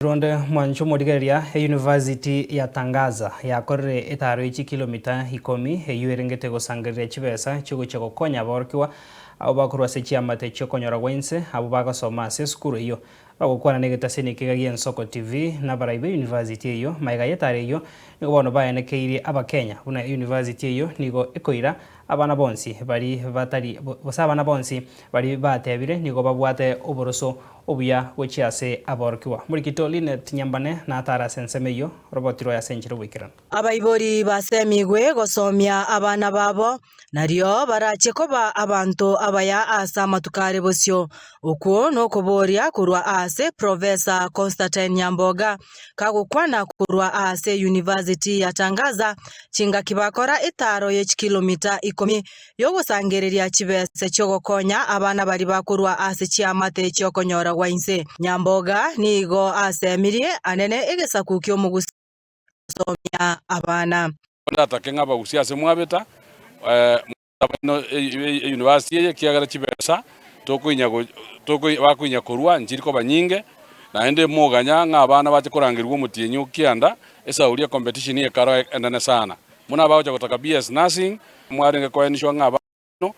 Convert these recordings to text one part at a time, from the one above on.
Ronde mwancho modigeria University ya Tangaza yakorire Etaro ichi kilomita 10 eyuerengete gosangeria chibesa chiguche gokonya Abaorokigwa abo bakorwa se CHIA cyo konyora gwense abo bagosoma se skuru iyo bagokwana negetaseni kigagia Nsoko TV na baraibe University iyo maiga yetare iyo nigo bono baenekeire Abakenya buna University iyo nigo ekoira abana bonsi bari batari abana bonsi bari batebire nigo babwate oboroso obuya wechiase Abaorokigwa muri kitoli Nyambane na Atara sensemeyo robotiro ya senchiro wikirana ABAIBORI basemigwe gosomia abana babo nario barachekoba abantu abaya asa matukare bosyo uko no koboria kurwa ase Professor Constantine Nyamboga kagukwana kurwa ase University ya Tangaza chinga kibakora Etaro ye kilomita 10 yogosangereria chibese cyo gokonya abana bari bakurwa ase CHIA cyo konyora gwainse Nyamboga NIGO asemirie anene egesakukyo mugusomya abana ndatakenga bagusia se mwabeta university ye kiagara chibesa bakuinya kurwa njiriko banyinge naende moganya ng'abana bache kurangirwa omutienyi kianda esauria competition ye karo endane sana muna baocha gotaka BS nursing mwarenge koenishwa ng'abano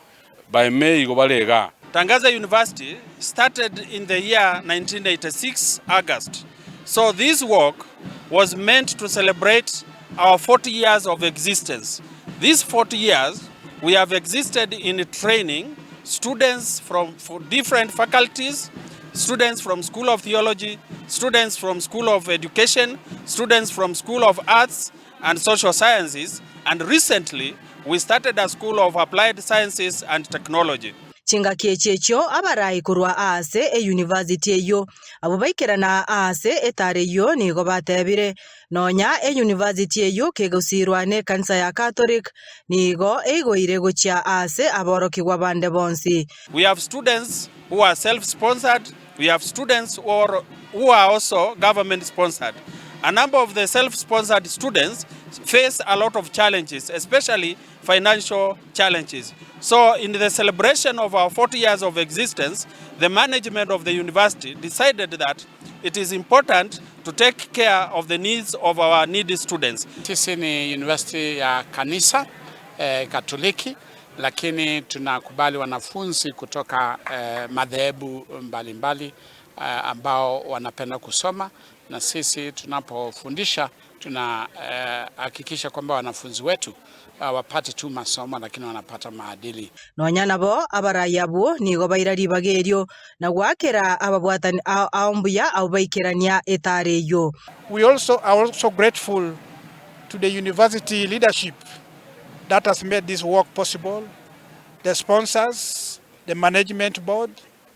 by May go balega. Tangaza University started in the year 1986 August. So this work was meant to celebrate our 40 years of existence. These 40 years we have existed in training students from different faculties, students from School of Theology, students from School of Education, students from School of Arts and Social Sciences, and recently we started a School of Applied Sciences and Technology. Chinga kiechecho abarai kurwa ase University eyo abo baikirana ase Etare yo nigo batebire nonya University eyo kegosirwa ne kanisa ya Catholic nigo eigoire gochia ase Abaorokigwa bande bonsi. We have students who are self-sponsored, we have students who are also government-sponsored. A number of the self-sponsored students face a lot of challenges, especially financial challenges. So in the celebration of our 40 years of existence, the management of the university decided that it is important to take care of the needs of our needy students. Sisi ni university ya kanisa Katoliki, lakini tunakubali wanafunzi kutoka madhehebu mbalimbali ambao wanapenda kusoma, na sisi tunapofundisha tunahakikisha kwamba wanafunzi wetu wapate tu masomo lakini wanapata maadili. Nonya nabo abarayabu nigo bairari bagerio na gwakera ababwatani aombuya au baikirania Etare yo. We are also grateful to the university leadership that has made this work possible, the sponsors, the management board,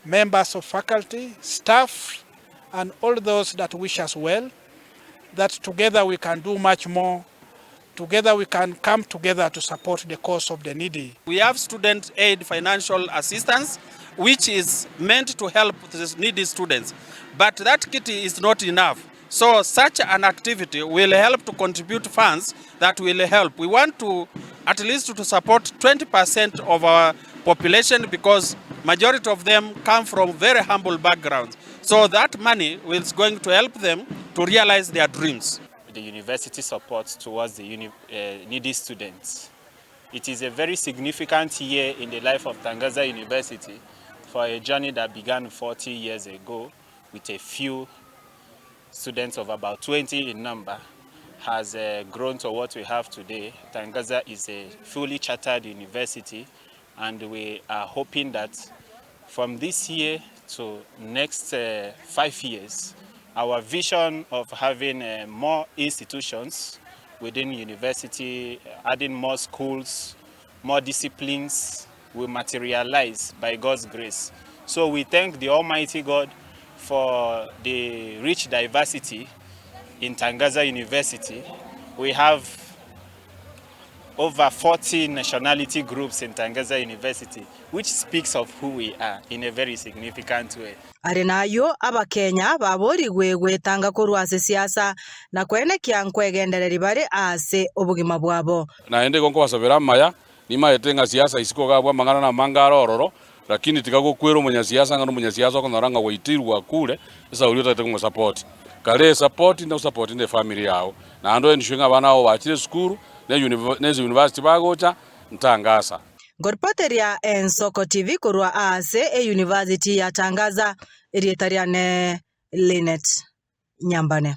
members of faculty, staff, and all those that wish us well, that together we can do much more. Together we can come together to support the cause of the needy. We have student aid financial assistance, which is meant to help the needy students. But that kitty is not enough. So such an activity will help to contribute funds that will help. We want to at least to support 20% of our population because majority of them come from very humble backgrounds. So that money is going to help them to realize their dreams. The university support towards the needy students. It is a very significant year in the life of Tangaza University for a journey that began 40 years ago with a few students of about 20 in number has grown to what we have today. Tangaza is a fully chartered university, and we are hoping that from this year to next 5 years, our vision of having more institutions within university, adding more schools, more disciplines will materialize by God's grace. So we thank the Almighty God for the rich diversity in Tangaza University. We have over 40 nationality groups in Tangaza University, which speaks of who we are in a very significant way. Arenayo Abakenya BABORIGWE gwetanga kurwa ase siasa na kwenekia nkwegendereri bare ase obugima bwabo. Naende gonko basabera maya nima etenga siasa isiko gabwa mangana na mangaro ororo lakini tikagokwero munyasiasa ngano munyasiasa konoranga waitirwa kule esa uri utateko support kale support ndo support inde family yao na ando endishinga bana abo bachire skuru ne university bagocha ntangasa Gorpateria Ensoko TV kurwa ase university ya Tangaza irietariane Linet Nyambane.